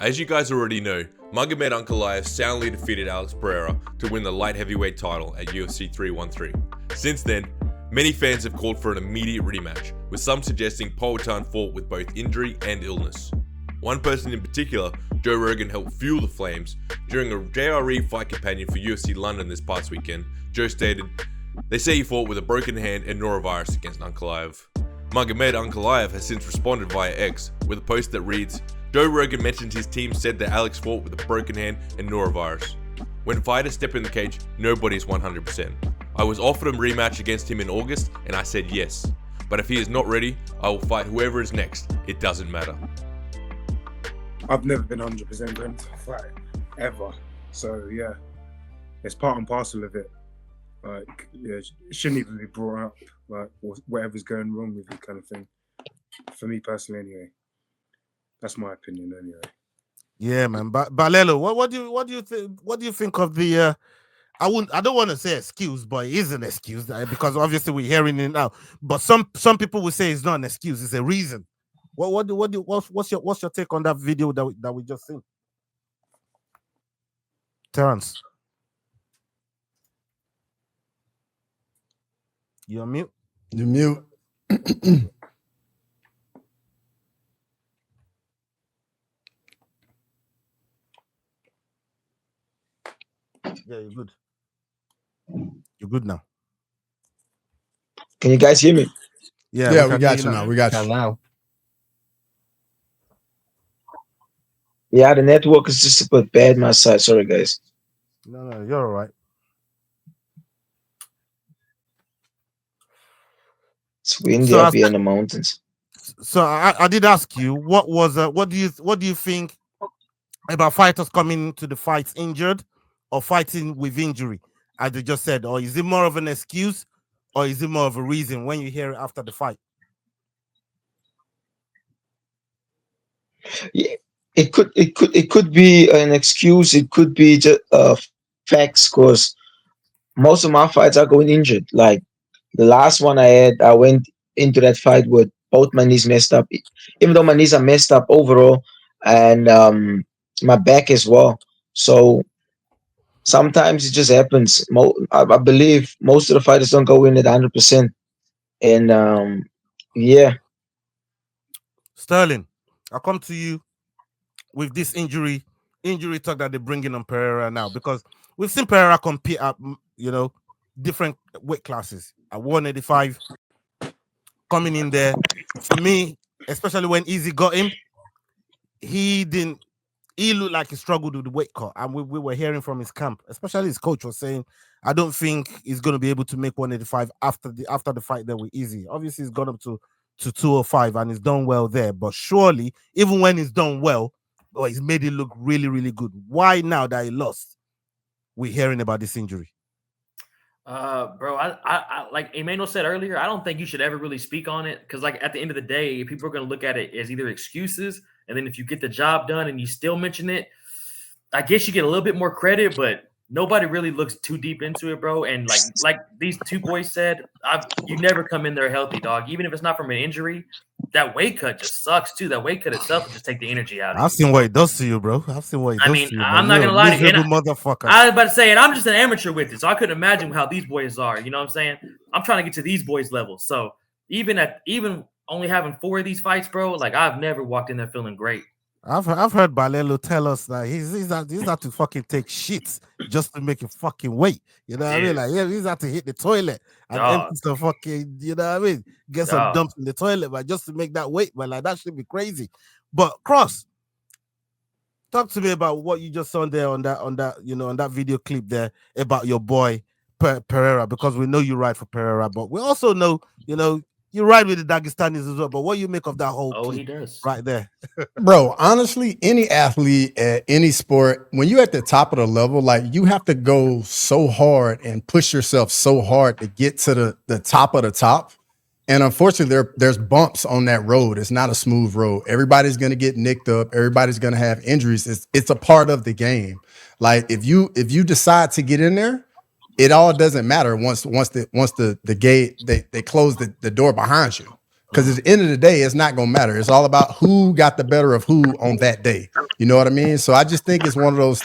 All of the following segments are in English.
As you guys already know, Magomed Ankalaev soundly defeated Alex Pereira to win the light heavyweight title at UFC 313. Since then, many fans have called for an immediate rematch, with some suggesting Poatan fought with both injury and illness. One person in particular, Joe Rogan, helped fuel the flames. During a JRE Fight Companion for UFC London this past weekend, Joe stated, "They say he fought with a broken hand and Norovirus against Ankalaev." Magomed Ankalaev has since responded via X with a post that reads, "Joe Rogan mentioned his team said that Alex fought with a broken hand and Norovirus. When fighters step in the cage, nobody's 100%. I was offered a rematch against him in August and I said yes. But if he is not ready, I will fight whoever is next. It doesn't matter." I've never been 100% ready to fight, ever. So yeah, it's part and parcel of it. Like, yeah, it shouldn't even be brought up, like, whatever's going wrong with you kind of thing. For me personally, anyway. That's my opinion, anyway. Yeah, man. But Balelo, what do you think? What do you think of the? I don't want to say excuse, but it is an excuse because obviously we're hearing it now. But some people will say it's not an excuse; it's a reason. What's your take on that video that we just seen? Terrence, you're on mute. You're mute. Yeah, you're good. You're good now. Can you guys hear me? Yeah, we got you now. We got you now. Yeah, the network is just a bit bad my side. Sorry, guys. No, you're all right. It's windy up here in the mountains. So I did ask you what do you think about fighters coming into the fights injured or fighting with injury, as they just said, or is it more of an excuse or is it more of a reason when you hear it after the fight? Yeah, it could be an excuse. It could be just facts, because most of my fights are going injured. Like the last one I had, I went into that fight with both my knees messed up. Even though my knees are messed up overall, and my back as well. So sometimes it just happens. I believe most of the fighters don't go in at 100%. And yeah. Sterling, I'll come to you with this injury talk that they're bringing on Pereira now, because we've seen Pereira compete at, different weight classes. At 185, coming in there, for me, especially when Easy got him, he looked like he struggled with the weight cut. And we were hearing from his camp, especially his coach was saying, I don't think he's going to be able to make 185 after the fight there with Easy. Obviously, he's gone up to 205 and he's done well there. But surely, even when he's done well, he's made it look really, really good. Why now that he lost, we're hearing about this injury? Bro, I like Emmanuel said earlier, I don't think you should ever really speak on it, because like at the end of the day, people are going to look at it as either excuses, and then if you get the job done and you still mention it, I guess you get a little bit more credit, but nobody really looks too deep into it, bro. And like these two boys said, you never come in there healthy, dog. Even if it's not from an injury, that weight cut just sucks too. That weight cut itself will just take the energy out of you. I've seen what it does to you, bro. I've seen what it does to you. I'm not gonna lie to you, motherfucker. I was about to say, and I'm just an amateur with it, so I couldn't imagine how these boys are. You know what I'm saying? I'm trying to get to these boys' levels. So even only having 4 of these fights, bro, like I've never walked in there feeling great. I've heard Balelo tell us that he's had to fucking take shits just to make it fucking weight. You know what I mean? Like, yeah, he's had to hit the toilet and empty some fucking, you know what I mean? Get some dumps in the toilet, but just to make that weight, but like that should be crazy. But Cross, talk to me about what you just saw there on that video clip there about your boy Pereira, because we know you ride for Pereira, but we also know, you ride with the Dagestanis as well. But what you make of that whole clip he does right there? Bro, honestly, any athlete at any sport, when you're at the top of the level, like you have to go so hard and push yourself so hard to get to the top of the top. And unfortunately, there's bumps on that road. It's not a smooth road. Everybody's gonna get nicked up. Everybody's gonna have injuries. It's a part of the game. Like if you decide to get in there, it all doesn't matter once the gate they close the door behind you. Because at the end of the day, it's not gonna matter. It's all about who got the better of who on that day. You know what I mean? So I just think it's one of those.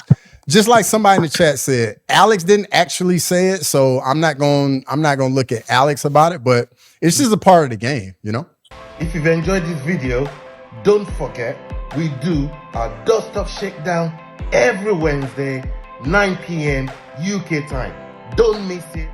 Just like somebody in the chat said, Alex didn't actually say it, so I'm not gonna look at Alex about it. But it's just a part of the game, you know. If you've enjoyed this video, don't forget we do our Dust Off Shakedown every Wednesday, 9 p.m. UK time. Don't miss it.